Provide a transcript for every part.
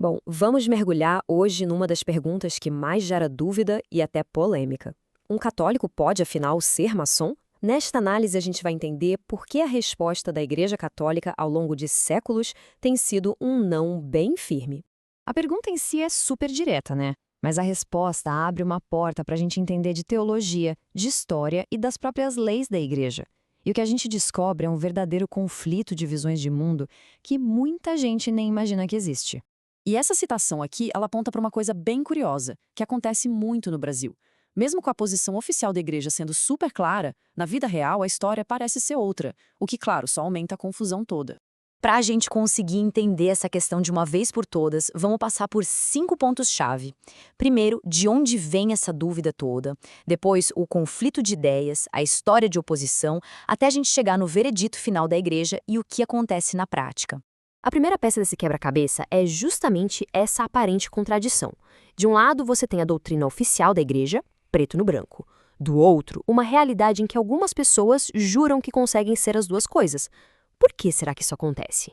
Bom, vamos mergulhar hoje numa das perguntas que mais gera dúvida e até polêmica. Um católico pode, afinal, ser maçom? Nesta análise, a gente vai entender por que a resposta da Igreja Católica ao longo de séculos tem sido um não bem firme. A pergunta em si é super direta, né? Mas a resposta abre uma porta para a gente entender de teologia, de história e das próprias leis da igreja. E o que a gente descobre é um verdadeiro conflito de visões de mundo que muita gente nem imagina que existe. E essa citação aqui, ela aponta para uma coisa bem curiosa, que acontece muito no Brasil. Mesmo com a posição oficial da igreja sendo super clara, na vida real a história parece ser outra, o que, claro, só aumenta a confusão toda. Para a gente conseguir entender essa questão de uma vez por todas, vamos passar por 5 pontos-chave. Primeiro, de onde vem essa dúvida toda. Depois, o conflito de ideias, a história de oposição, até a gente chegar no veredito final da igreja e o que acontece na prática. A primeira peça desse quebra-cabeça é justamente essa aparente contradição. De um lado, você tem a doutrina oficial da Igreja, preto no branco. Do outro, uma realidade em que algumas pessoas juram que conseguem ser as duas coisas. Por que será que isso acontece?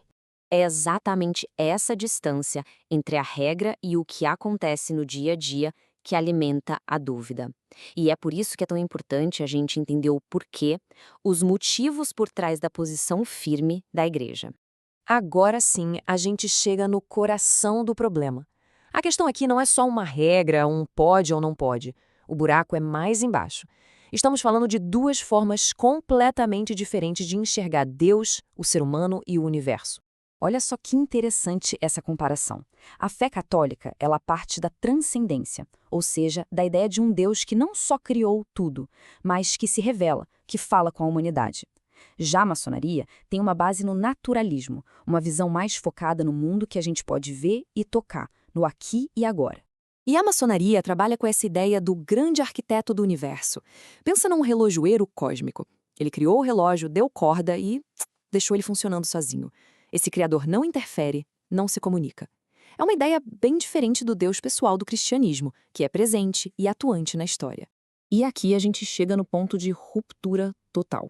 É exatamente essa distância entre a regra e o que acontece no dia a dia que alimenta a dúvida. E é por isso que é tão importante a gente entender o porquê, os motivos por trás da posição firme da igreja. Agora sim, a gente chega no coração do problema. A questão aqui não é só uma regra, um pode ou não pode. O buraco é mais embaixo. Estamos falando de duas formas completamente diferentes de enxergar Deus, o ser humano e o universo. Olha só que interessante essa comparação. A fé católica, ela parte da transcendência, ou seja, da ideia de um Deus que não só criou tudo, mas que se revela, que fala com a humanidade. Já a maçonaria tem uma base no naturalismo, uma visão mais focada no mundo que a gente pode ver e tocar, no aqui e agora. E a maçonaria trabalha com essa ideia do grande arquiteto do universo. Pensa num relojoeiro cósmico. Ele criou o relógio, deu corda e deixou ele funcionando sozinho. Esse criador não interfere, não se comunica. É uma ideia bem diferente do Deus pessoal do cristianismo, que é presente e atuante na história. E aqui a gente chega no ponto de ruptura total.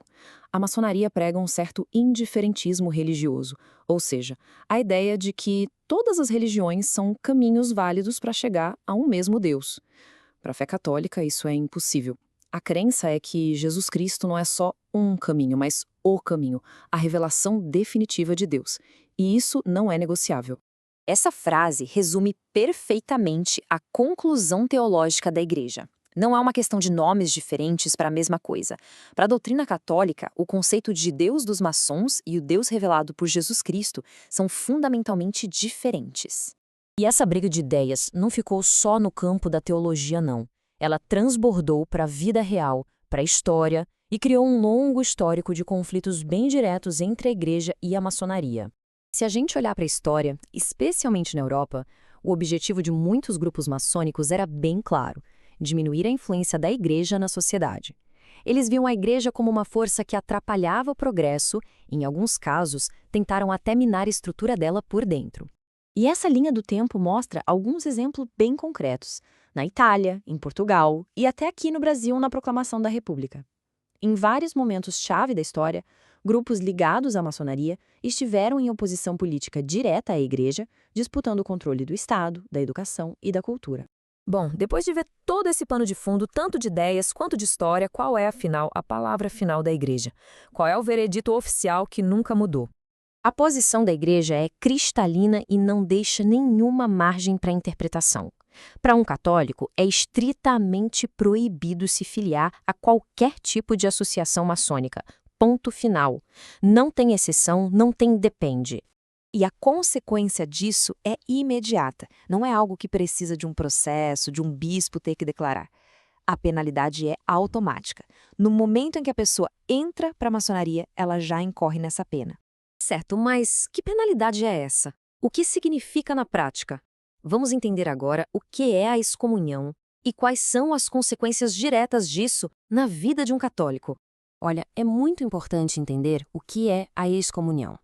A maçonaria prega um certo indiferentismo religioso, ou seja, a ideia de que todas as religiões são caminhos válidos para chegar a um mesmo Deus. Para a fé católica, isso é impossível. A crença é que Jesus Cristo não é só um caminho, mas o caminho, a revelação definitiva de Deus. E isso não é negociável. Essa frase resume perfeitamente a conclusão teológica da igreja. Não há uma questão de nomes diferentes para a mesma coisa. Para a doutrina católica, o conceito de Deus dos maçons e o Deus revelado por Jesus Cristo são fundamentalmente diferentes. E essa briga de ideias não ficou só no campo da teologia, não. Ela transbordou para a vida real, para a história, e criou um longo histórico de conflitos bem diretos entre a igreja e a maçonaria. Se a gente olhar para a história, especialmente na Europa, o objetivo de muitos grupos maçônicos era bem claro: diminuir a influência da igreja na sociedade. Eles viam a igreja como uma força que atrapalhava o progresso e, em alguns casos, tentaram até minar a estrutura dela por dentro. E essa linha do tempo mostra alguns exemplos bem concretos, na Itália, em Portugal e até aqui no Brasil na Proclamação da República. Em vários momentos-chave da história, grupos ligados à maçonaria estiveram em oposição política direta à igreja, disputando o controle do Estado, da educação e da cultura. Bom, depois de ver todo esse pano de fundo, tanto de ideias quanto de história, qual é, afinal, a palavra final da Igreja? Qual é o veredito oficial que nunca mudou? A posição da igreja é cristalina e não deixa nenhuma margem para interpretação. Para um católico, é estritamente proibido se filiar a qualquer tipo de associação maçônica. Ponto final. Não tem exceção, não tem depende. E a consequência disso é imediata. Não é algo que precisa de um processo, de um bispo ter que declarar. A penalidade é automática. No momento em que a pessoa entra para a maçonaria, ela já incorre nessa pena. Certo, mas que penalidade é essa? O que significa na prática? Vamos entender agora o que é a excomunhão e quais são as consequências diretas disso na vida de um católico. Olha, é muito importante entender o que é a excomunhão.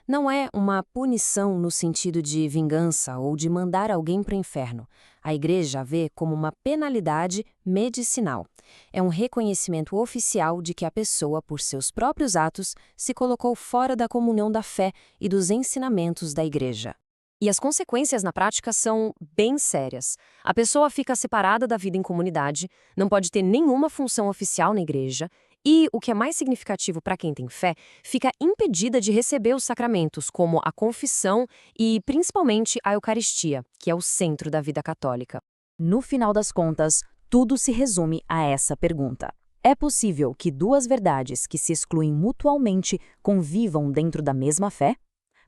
Não é uma punição no sentido de vingança ou de mandar alguém para o inferno. A Igreja a vê como uma penalidade medicinal. É um reconhecimento oficial de que a pessoa, por seus próprios atos, se colocou fora da comunhão da fé e dos ensinamentos da Igreja. E as consequências na prática são bem sérias. A pessoa fica separada da vida em comunidade, não pode ter nenhuma função oficial na igreja e, o que é mais significativo para quem tem fé, fica impedida de receber os sacramentos, como a confissão e, principalmente, a Eucaristia, que é o centro da vida católica. No final das contas, tudo se resume a essa pergunta. É possível que duas verdades que se excluem mutualmente convivam dentro da mesma fé?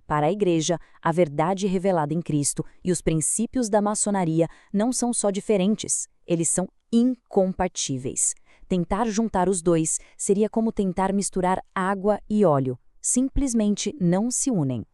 Para a Igreja, a verdade revelada em Cristo e os princípios da maçonaria não são só diferentes, eles são incompatíveis. Tentar juntar os dois seria como tentar misturar água e óleo. Simplesmente não se unem.